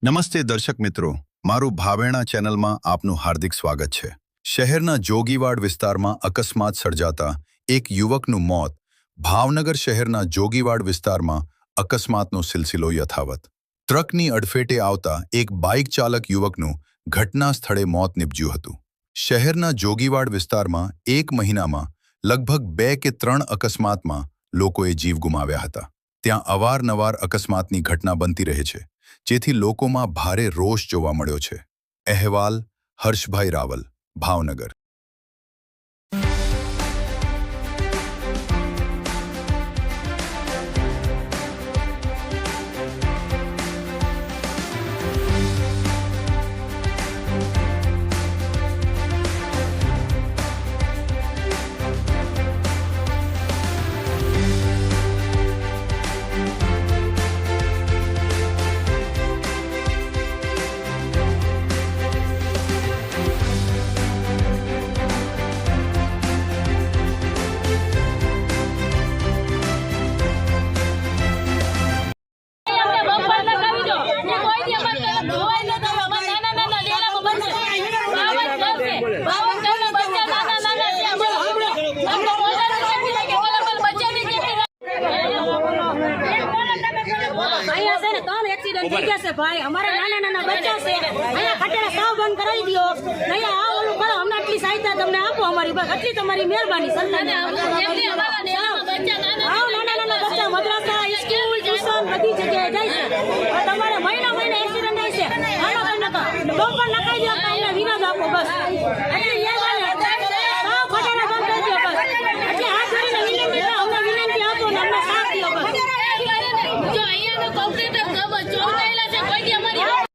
નમસ્તે દર્શક મિત્રો, મારું ભાવેણા ચેનલમાં આપનું હાર્દિક સ્વાગત છે। શહેરના જોગીવાડ વિસ્તારમાં અકસ્માત સર્જાતા એક યુવકનું મોત। ભાવનગર શહેરના જોગીવાડ વિસ્તારમાં અકસ્માતનો સિલસિલો યથાવત। ટ્રકની અડફેટે આવતા એક બાઇક ચાલક યુવકનું ઘટના સ્થળે મોત નિપજ્યું હતું। શહેરના જોગીવાડ વિસ્તારમાં એક મહિનામાં લગભગ 2 કે 3 અકસ્માતમાં લોકોએ જીવ ગુમાવ્યા હતા। ત્યાં અવારનવાર અકસ્માતની ઘટના બનતી રહે છે, જેથી લોકોમાં ભારે રોષ જોવા મળ્યો છે। અહેવાલ હર્ષભાઈ રાવલ, ભાવનગર। भाई हमारे नाना बच्चा से खटेरा साव बंद कराई दियो नहीं आ ओलू करो हमने आटली सहायता तमने आपो हमारी बस आटली તમારી મહેરબાની સરકારને નાના બચ્ચા મદ્રાસા સ્કૂલ ટ્યુશન બધી જગ્યાએ જાય છે તમારે મહિના એક્સિડન્ટ થાય છે હાલો નકા તો પણ નકાઈ દો કાઈને વિરોધ આપો બસ